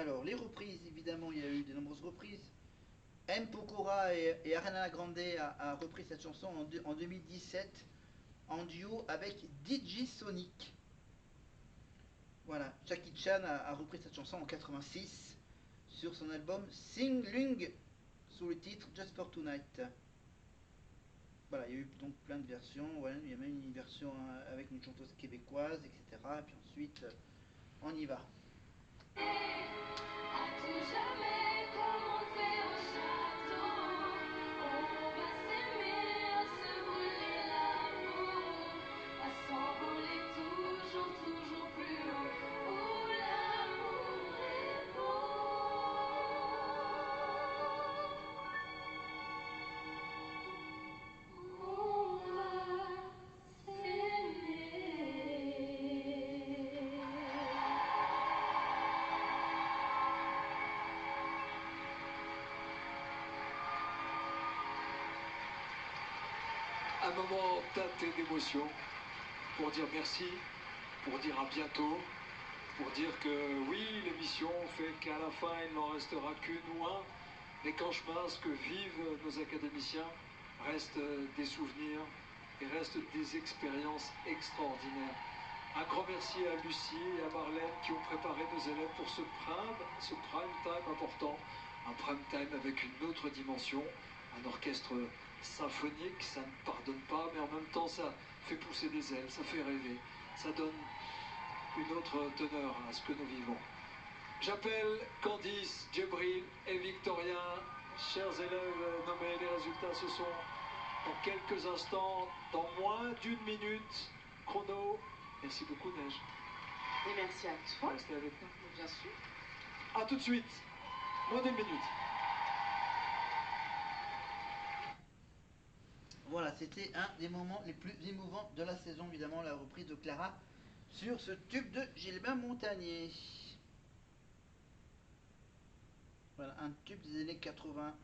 Alors, les reprises, évidemment, il y a eu de nombreuses reprises. M. Pokora et Ariana Grande a repris cette chanson en 2017 en duo avec DJ Sonic. Voilà, Jackie Chan a repris cette chanson en 86 sur son album Sing Lung sous le titre Just for Tonight. Voilà, il y a eu donc plein de versions. Ouais, il y a même une version avec une chanteuse québécoise, etc. Et puis ensuite, on y va. À tout jamais, comme on fait au château, on va s'aimer, à se brûler l'amour, à s'envoler toujours, toujours plus haut, où l'amour est beau. On va s'aimer. Un moment teinté d'émotion pour dire merci, pour dire à bientôt, pour dire que oui, l'émission fait qu'à la fin il n'en restera qu'une ou un, mais qu'en chemin, ce que vivent nos académiciens reste des souvenirs et reste des expériences extraordinaires. Un grand merci à Lucie et à Marlène qui ont préparé nos élèves pour ce prime time important, un prime time avec une autre dimension, un orchestre symphonique, ça ne pardonne pas, mais en même temps ça fait pousser des ailes, ça fait rêver, ça donne une autre teneur à ce que nous vivons. J'appelle Candice, Djibril et Victorien, chers élèves nommés, les résultats ce sont dans quelques instants, dans moins d'une minute, chrono. Merci beaucoup Neige. Et merci à toi. Restez avec nous. Bien sûr. A tout de suite, moins d'une minute. Voilà, c'était un des moments les plus émouvants de la saison, évidemment, la reprise de Clara sur ce tube de Gilbert Montagnier. Voilà, un tube des années 80,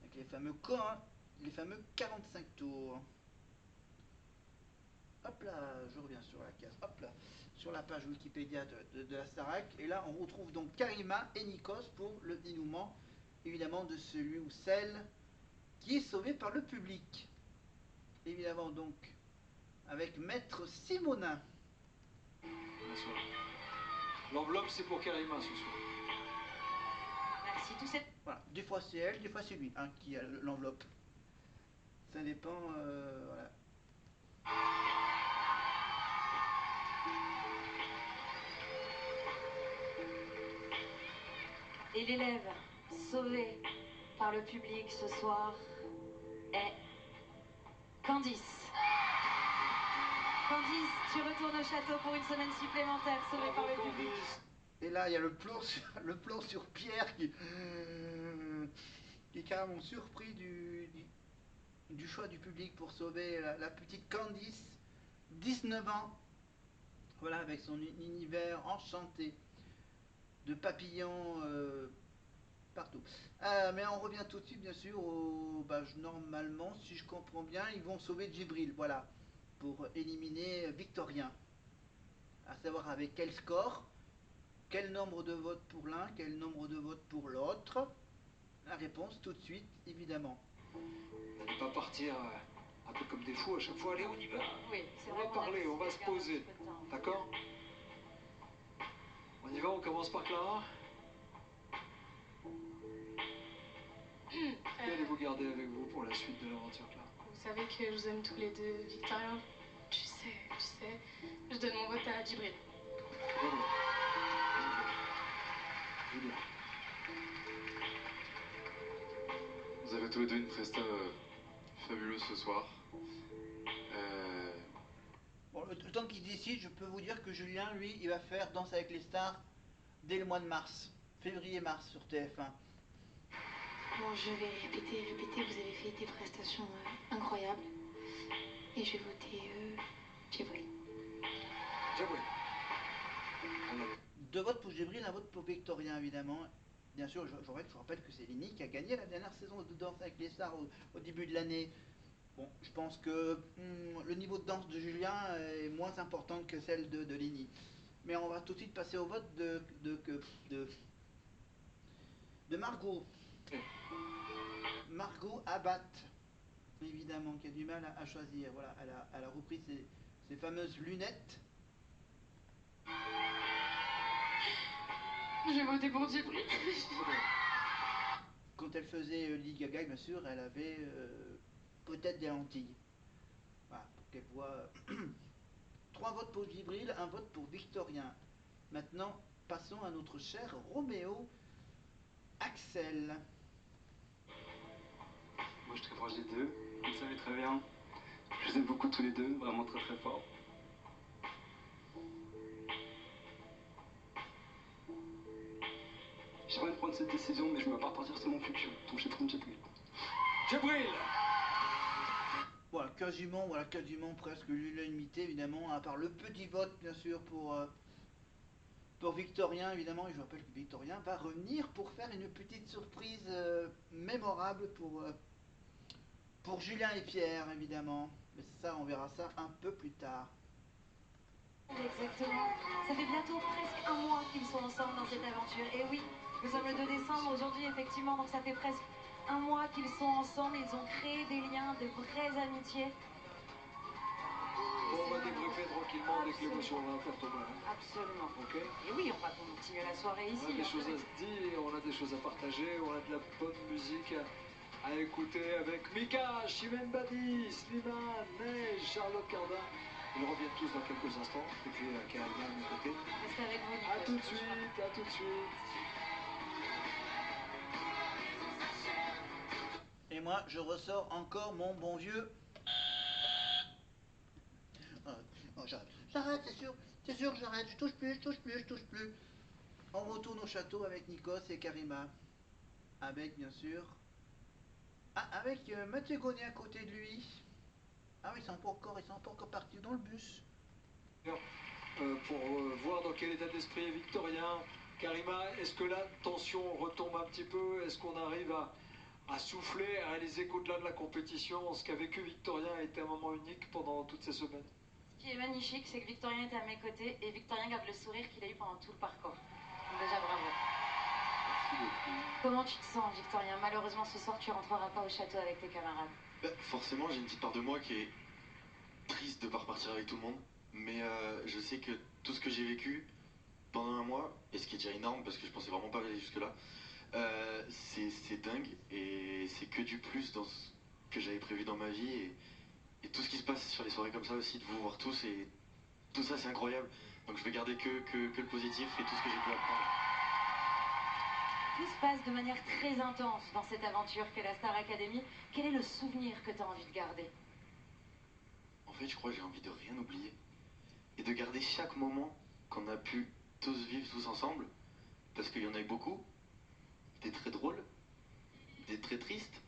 avec les fameux corps, les fameux 45 tours. Hop là, je reviens sur la case, hop là, sur la page Wikipédia de la Starac. Et là, on retrouve donc Karima et Nikos pour le dénouement, évidemment, de celui ou celle qui est sauvé par le public. Évidemment, donc, avec Maître Simonin. Bonsoir. L'enveloppe, c'est pour Karima ce soir. Merci. Tout cette... Voilà, des fois c'est elle, des fois c'est lui qui a l'enveloppe. Ça dépend, voilà. Et l'élève sauvé par le public ce soir est Candice. Candice, tu retournes au château pour une semaine supplémentaire, sauvée par le public. Et là, il y a le plan sur Pierre qui est carrément surpris du choix du public pour sauver la petite Candice, 19 ans. Voilà, avec son univers enchanté de papillons partout. Mais on revient tout de suite, bien sûr, normalement, si je comprends bien, ils vont sauver Djibril, voilà, pour éliminer Victorien. À savoir avec quel score, quel nombre de votes pour l'un, quel nombre de votes pour l'autre. La réponse tout de suite, évidemment. On ne pas partir un peu comme des fous à chaque fois. Allez, on y va. Oui, c'est On vrai va qu'on parler, on va se décidé de poser. perdre un petit peu de temps. D'accord? On y va, on commence par Clara. Que allez-vous garder avec vous pour la suite de l'aventure, Clara? Vous savez que je vous aime tous les deux, Victorien. Tu sais, je donne mon vote à Djibril. Bravo. Julien. Vous avez tous les deux une presta fabuleuse ce soir. Bon, le temps qu'il décide, je peux vous dire que Julien, lui, il va faire Danse avec les stars dès le mois de mars, février-mars sur TF1. Bon, je vais répéter, vous avez fait des prestations incroyables. Et je vais voter Djibril. Djibril. Deux votes pour Djibril, un vote pour Victorien, évidemment. Bien sûr, je rappelle que c'est Lini qui a gagné la dernière saison de Danse avec les stars au début de l'année. Bon, je pense que le niveau de danse de Julien est moins important que celle de Lini. Mais on va tout de suite passer au vote de Margot. Margot Abat, évidemment, qui a du mal à choisir. Voilà, elle a repris ses fameuses lunettes. J'ai voté pour Djibril. Quand elle faisait Lady Gaga, bien sûr, elle avait peut-être des lentilles. Voilà, pour qu'elle voit. 3 votes pour Djibril, 1 vote pour Victorien. Maintenant, passons à notre cher Roméo Axel. Moi, je suis très proche des deux, vous le savez très bien. Je les aime beaucoup tous les deux, vraiment très très fort. J'aimerais prendre cette décision, mais je ne veux pas partir sur mon futur, donc je vais prendre Djibril. Djibril! Voilà, quasiment presque l'unanimité, évidemment, à part le petit vote, bien sûr, pour Victorien, évidemment. Et je vous rappelle que Victorien va revenir pour faire une petite surprise mémorable pour Julien et Pierre, évidemment. Mais ça, on verra ça un peu plus tard. Exactement. Ça fait bientôt presque un mois qu'ils sont ensemble dans cette aventure. Et oui, nous sommes le 2 décembre aujourd'hui, effectivement, donc ça fait presque un mois qu'ils sont ensemble. Ils ont créé des liens, de vraies amitiés. Bon, on va débriefer tranquillement dès que l'émotion va faire tomber. Hein. Absolument. Ok? Et oui, on va continuer la soirée ici. On a des en choses à direct. se dire, on a des choses à partager, on a de la bonne musique à écouter avec Mika, Chimène Badi, Slimane, Neige, Charlotte Cardin. Ils reviennent tous dans quelques instants. Et puis Karina à mes côtés. Restez avec vous, Nico. A tout de suite, à tout de suite. Et moi, je ressors encore mon bon vieux. Oh, j'arrête, c'est sûr, j'arrête, je touche plus. On retourne au château avec Nikos et Karima. Avec, bien sûr. Ah, avec Mathieu Gaudet à côté de lui. Ah oui, ils sont pas encore partis dans le bus. Pour voir dans quel état d'esprit est Victorien. Karima, est-ce que la tension retombe un petit peu? Est-ce qu'on arrive à souffler, à les échos de la compétition? Ce qu'a vécu Victorien a été un moment unique pendant toutes ces semaines. Ce qui est magnifique, c'est que Victorien est à mes côtés et Victorien garde le sourire qu'il a eu pendant tout le parcours. Donc déjà, bravo. Merci beaucoup. Comment tu te sens, Victorien? Malheureusement, ce soir, tu rentreras pas au château avec tes camarades. Bah, forcément, j'ai une petite part de moi qui est triste de pas repartir avec tout le monde. Mais je sais que tout ce que j'ai vécu pendant un mois, et ce qui est déjà énorme parce que je pensais vraiment pas aller jusque-là, c'est dingue et c'est que du plus dans ce que j'avais prévu dans ma vie et tout ce qui se passe sur les soirées comme ça aussi, de vous voir tous et tout ça c'est incroyable. Donc je vais garder que le positif et tout ce que j'ai pu apprendre. Tout se passe de manière très intense dans cette aventure qu'est la Star Academy. Quel est le souvenir que tu as envie de garder? En fait, je crois que j'ai envie de rien oublier et de garder chaque moment qu'on a pu tous vivre tous ensemble, parce qu'il y en a eu beaucoup, des très drôles, des très tristes,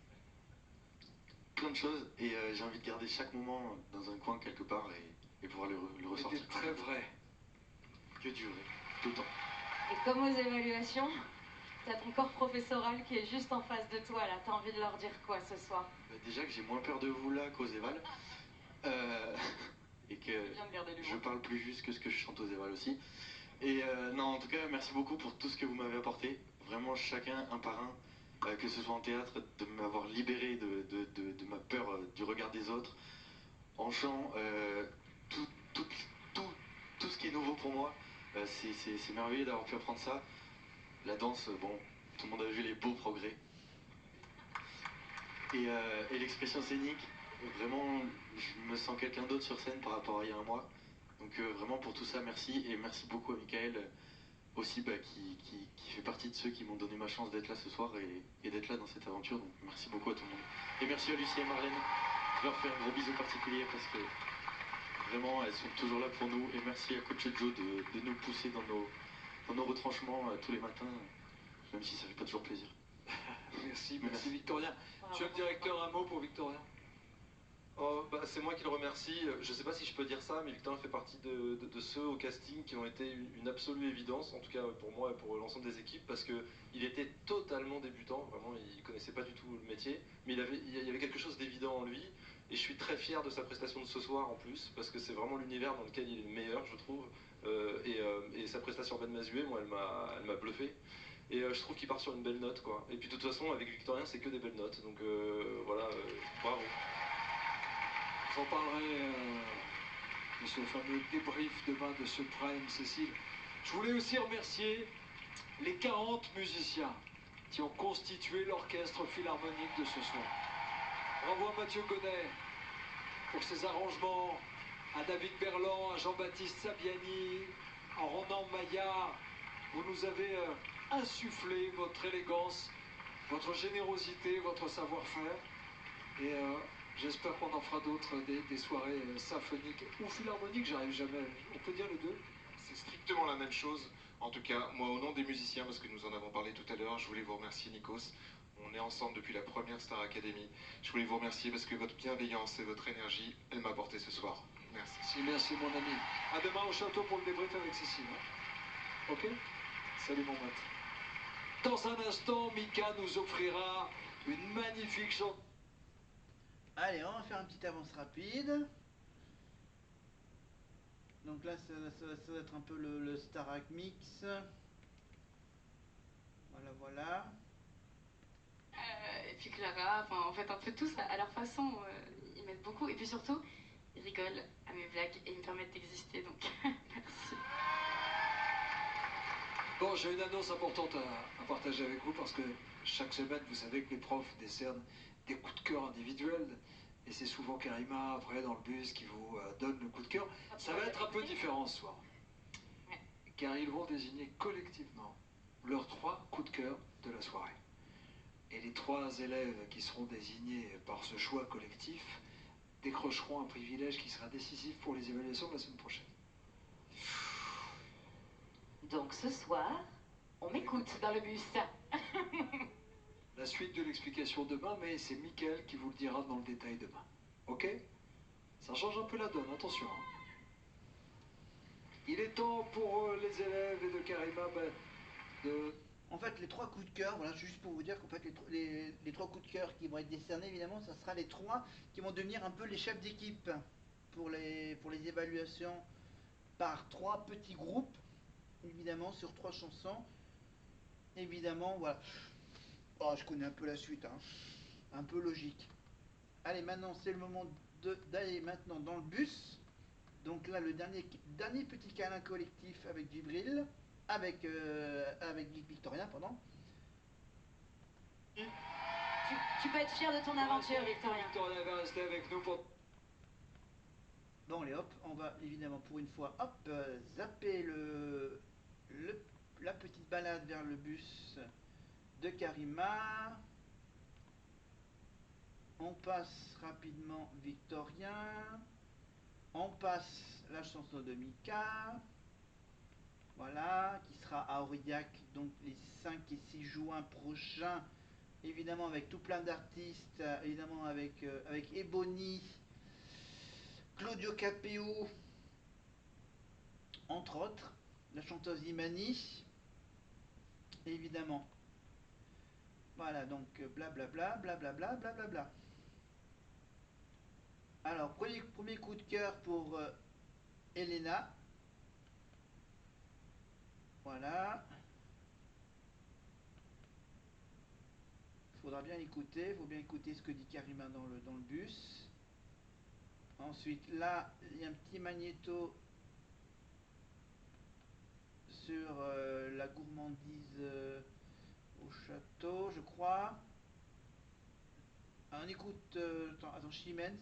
plein de choses, et j'ai envie de garder chaque moment dans un coin quelque part et pouvoir le ressortir. C'était très vrai. Que du vrai, tout le temps. Et comme aux évaluations, t'as ton corps professoral qui est juste en face de toi là. T'as envie de leur dire quoi ce soir? Déjà que j'ai moins peur de vous là qu'aux évals, et que Bien de garder je l'humour. parle plus juste que ce que je chante aux évals aussi. Et non, en tout cas, merci beaucoup pour tout ce que vous m'avez apporté. Vraiment, chacun, un par un, que ce soit en théâtre, de m'avoir libéré de ma peur du regard des autres. En chant, tout, tout, tout ce qui est nouveau pour moi, c'est merveilleux d'avoir pu apprendre ça. La danse, bon, tout le monde a vu les beaux progrès. Et l'expression scénique, vraiment, je me sens quelqu'un d'autre sur scène par rapport à il y a un mois. Donc vraiment pour tout ça, merci. Et merci beaucoup à Michael aussi, qui fait partie de ceux qui m'ont donné ma chance d'être là ce soir et d'être là dans cette aventure. Donc merci beaucoup à tout le monde. Et merci à Lucie et Marlène. Je leur fais un gros bisou particulier parce que vraiment, elles sont toujours là pour nous. Et merci à Coach Joe de nous pousser dans nos retranchements tous les matins, même si ça fait pas toujours plaisir. Merci Victorien. Tu as le directeur, un mot pour Victorien? Oh, bah, c'est moi qui le remercie. Je ne sais pas si je peux dire ça, mais Victorien fait partie de ceux au casting qui ont été une absolue évidence, en tout cas pour moi et pour l'ensemble des équipes, parce qu'il était totalement débutant, vraiment, il ne connaissait pas du tout le métier, mais il y avait quelque chose d'évident en lui, Et je suis très fier de sa prestation de ce soir en plus, parce que c'est vraiment l'univers dans lequel il est le meilleur, je trouve. Et sa prestation Ben Mazué, moi, elle m'a bluffé. Et je trouve qu'il part sur une belle note, quoi. Et puis de toute façon, avec Victorien, c'est que des belles notes. Donc voilà, bravo. J'en parlerai de ce fameux débrief demain de ce Prime Cécile. Je voulais aussi remercier les 40 musiciens qui ont constitué l'orchestre philharmonique de ce soir. Bravo à Mathieu Gonnet pour ses arrangements, à David Berland, à Jean-Baptiste Sabiani, à Ronan Maillard. Vous nous avez insufflé votre élégance, votre générosité, votre savoir-faire. Et j'espère qu'on en fera d'autres, des soirées symphoniques ou philharmoniques, j'arrive jamais. On peut dire les deux? C'est strictement la même chose. En tout cas, moi, au nom des musiciens, parce que nous en avons parlé tout à l'heure, je voulais vous remercier, Nikos. On est ensemble depuis la première Star Academy. Je voulais vous remercier parce que votre bienveillance et votre énergie, elle m'a apporté ce soir. Merci. Merci mon ami. À demain au château pour le débrief avec Cécile. Hein? Ok? Salut mon maître. Dans un instant, Mika nous offrira une magnifique chanson. Allez, on va faire une petite avance rapide. Donc là, ça va être un peu le Starac Mix. Voilà. Et puis Clara, enfin en fait un peu tous à leur façon, ils m'aident beaucoup. Et puis surtout, ils rigolent à mes blagues et ils me permettent d'exister, donc merci. Bon, j'ai une annonce importante à partager avec vous parce que chaque semaine, vous savez que les profs décernent des coups de cœur individuels. Et c'est souvent Karima, après, dans le bus, qui vous donne le coup de cœur. Ça va être un peu différent ce soir. Ouais. Car ils vont désigner collectivement leurs 3 coups de cœur de la soirée. Et les 3 élèves qui seront désignés par ce choix collectif décrocheront un privilège qui sera décisif pour les évaluations de la semaine prochaine. Donc ce soir, on m'écoute dans le bus. La suite de l'explication demain, mais c'est Mickaël qui vous le dira dans le détail demain. Ok? Ça change un peu la donne, attention. Hein. Il est temps pour les élèves et de Karima de... En fait, les 3 coups de cœur, voilà, juste pour vous dire qu'en fait, les 3 coups de cœur qui vont être décernés, évidemment, ça sera les 3 qui vont devenir un peu les chefs d'équipe pour les évaluations par 3 petits groupes, évidemment, sur 3 chansons. Évidemment, voilà. Oh, je connais un peu la suite, hein. Un peu logique. Allez, maintenant, c'est le moment d'aller maintenant dans le bus. Donc là, le dernier petit câlin collectif avec Djibril. Avec Victorien, pardon. Tu peux être fier de ton aventure, Victorien. Victorien va rester avec nous pour... Bon, allez, hop, on va évidemment pour une fois, hop, zapper la petite balade vers le bus de Karima. On passe rapidement Victorien. On passe la chanson de Mika. Voilà, qui sera à Aurillac, donc les 5 et 6 juin prochains. Évidemment avec tout plein d'artistes, évidemment avec Ebony, Claudio Capéo, entre autres, la chanteuse Imani, évidemment. Voilà, donc blablabla, blablabla, blablabla. Alors, premier coup de cœur pour Elena. Voilà. Faudra bien écouter, il faut bien écouter ce que dit Karima dans le bus. Ensuite, là, il y a un petit magnéto sur la gourmandise au château, je crois. Alors, on écoute, attends, Chimène.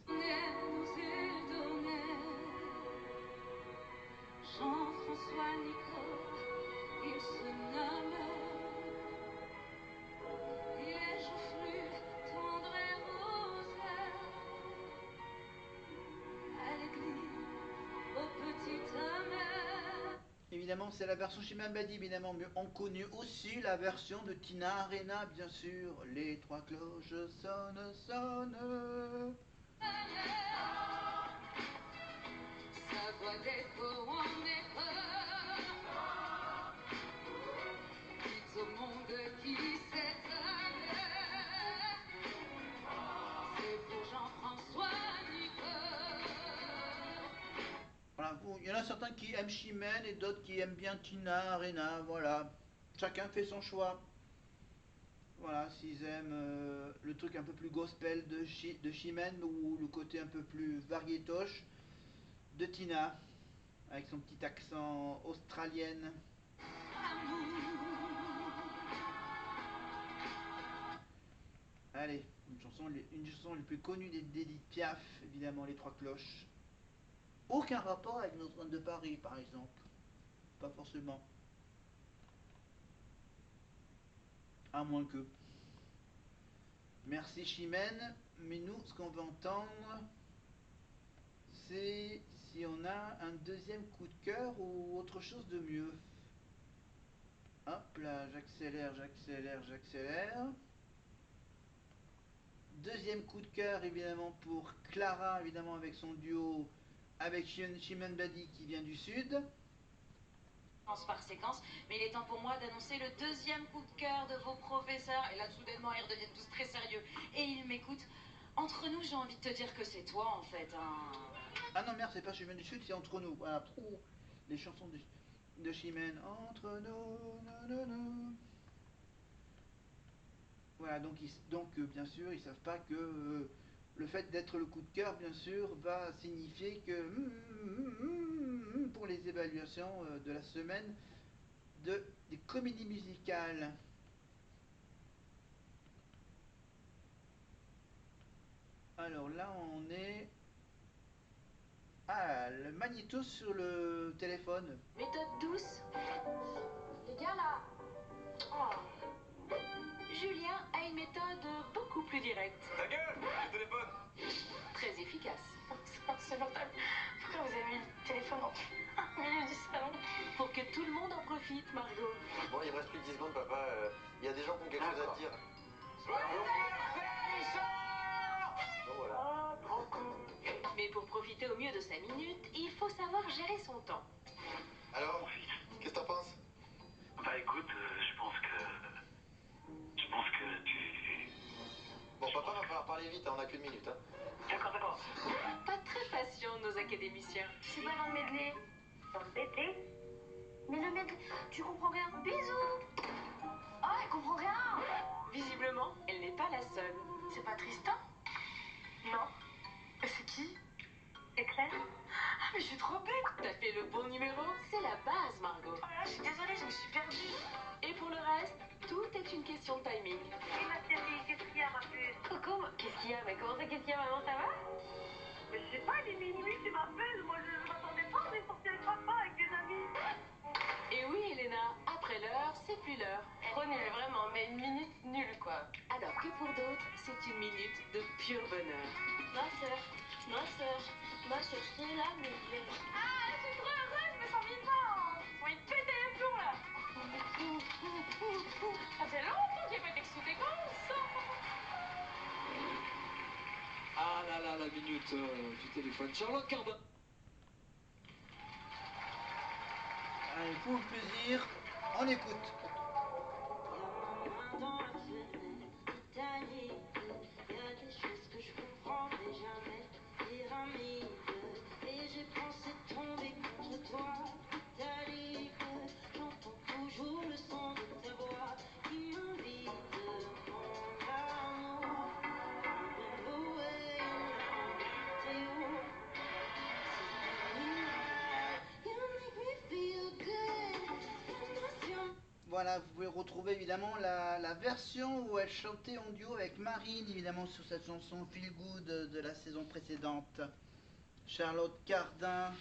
Jean-François Nicolas, il se nomme. Il est joufflu, tendre et rose. À l'église, au petit homme. Évidemment, c'est la version Chimène Badi, évidemment, mais on connaît aussi la version de Tina Arena, bien sûr. Les 3 cloches sonnent, sonnent. Sa voix d'écho en écho. Dites au monde qui s'étonne. C'est pour Jean-François. Voilà, il y en a certains qui aiment Chimène et d'autres qui aiment bien Tina Arena, voilà. Chacun fait son choix. Voilà, s'ils aiment le truc un peu plus gospel de Chimène ou le côté un peu plus variétoche de Tina, avec son petit accent australienne. Allez, une chanson les plus connues d'Edith Piaf, évidemment, Les Trois Cloches. Aucun rapport avec Notre-Dame de Paris, par exemple. Pas forcément. À moins que. Merci Chimène, mais nous, ce qu'on veut entendre, c'est si on a un deuxième coup de cœur ou autre chose de mieux. Hop là, j'accélère, j'accélère, j'accélère. Deuxième coup de cœur évidemment pour Clara, évidemment avec son duo avec Chimène Badi qui vient du sud. Par séquence, mais il est temps pour moi d'annoncer le deuxième coup de cœur de vos professeurs. Et là, soudainement, ils redeviennent tous très sérieux et ils m'écoutent. Entre nous, j'ai envie de te dire que c'est toi en fait. Ah non, merde, c'est pas Chimène du sud, c'est Entre nous. Voilà, les chansons de Chimène. Entre nous. Voilà, donc bien sûr, ils savent pas que le fait d'être le coup de cœur, bien sûr, va signifier que pour les évaluations de la semaine des comédies musicales. Alors là, on est... Ah, le magnéto sur le téléphone. Méthode douce. Les gars là. Oh. Julien a une méthode beaucoup plus directe. Ta gueule, le téléphone. Très efficace. C'est insupportable. Pourquoi vous avez mis le téléphone en milieu du salon? Pour que tout le monde en profite, Margot. Bon, il me reste plus que 10 secondes, papa. Il y a des gens qui ont quelque chose à te dire. Bon, voilà. Trop cool. Mais pour profiter au mieux de sa minute, il faut savoir gérer son temps. Alors, qu'est-ce que t'en penses? Bah écoute, je pense que tu... Bon, papa, va falloir parler vite, hein, on a qu'une minute. Hein. D'accord. Pas très patients, nos académiciens. C'est pas dans le medley. Dans le bébé. Mais le medley, tu comprends rien. Bisous. Oh, elle comprend rien. Visiblement, elle n'est pas la seule. C'est pas Tristan? Non. C'est qui? C'est Claire. Ah, mais je suis trop bête. T'as fait le bon numéro, c'est la base, Margot. Oh là là, je suis désolée, je me suis perdue. Et pour le reste, tout est une question de timing. Et ma chérie, qu'est-ce qu'il y a, ma puce? Coucou, qu'est-ce qu'il y a? Mais comment ça, qu'est-ce qu'il y a, maman, ça va? Mais je sais pas, il est minuit, tu m'appelles. Moi, je m'attendais pas, on est sorti avec papa, avec des amis. Et oui, Elena, après l'heure, c'est plus l'heure. Trop nul, vraiment, mais une minute nulle, quoi. Alors que pour d'autres, c'est une minute de pur bonheur. Ma soeur, je suis là, mais Ah, je suis trop heureuse, je me sens vivante. On va y péter les plombs, là. Ça fait longtemps que j'ai pas t'excité comme ça. Ah là là, la minute du téléphone. Charlotte Cardin. Allez, pour le plaisir, on écoute. il y a des choses que je comprendrai jamais. Pyramide, et j'ai pensé tomber contre toi. Italique, j'entends toujours le son de ta voix qui m'invite, mon amour. Remember when I met you. You make me feel good. Voilà, vous pouvez retrouver évidemment la version où elle chantait en duo avec Marine, évidemment sur cette chanson Feel Good de la saison précédente. Charlotte Cardin.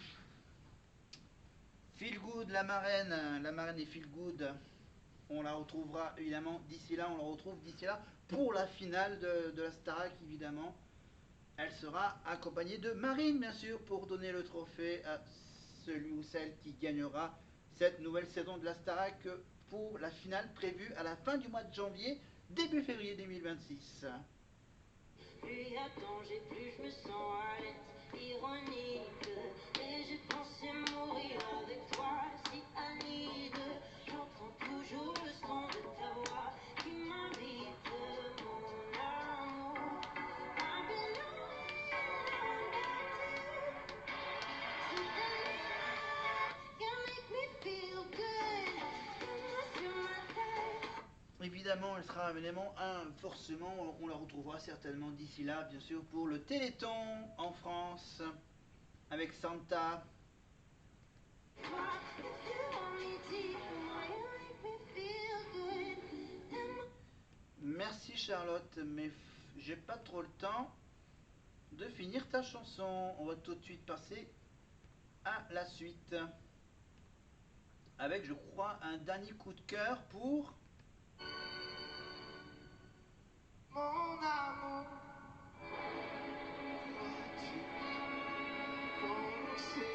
Feel Good, la marraine et Feel Good. On la retrouvera évidemment d'ici là, on la retrouve d'ici là pour la finale de la Starac évidemment. Elle sera accompagnée de Marine bien sûr pour donner le trophée à celui ou celle qui gagnera cette nouvelle saison de la Starac pour la finale prévue à la fin du mois de janvier, début février 2026. Plus à danger, plus je me sens à l'aise, ironique. Et j'ai pensé mourir avec toi, si Annie. J'entends toujours le son de ta voix qui m'invite, mon amour. I belong back to you. évidemment, elle sera évidemment forcément, on la retrouvera certainement d'ici là, bien sûr, pour le Téléthon en France avec Santa. Merci Charlotte, mais j'ai pas trop le temps de finir ta chanson. On va tout de suite passer à la suite. Avec, je crois, un dernier coup de cœur pour... Mon amour, vois-tu penser?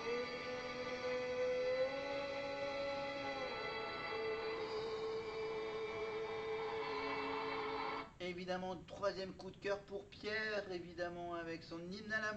Évidemment, troisième coup de cœur pour Pierre, évidemment, avec son hymne à l'amour.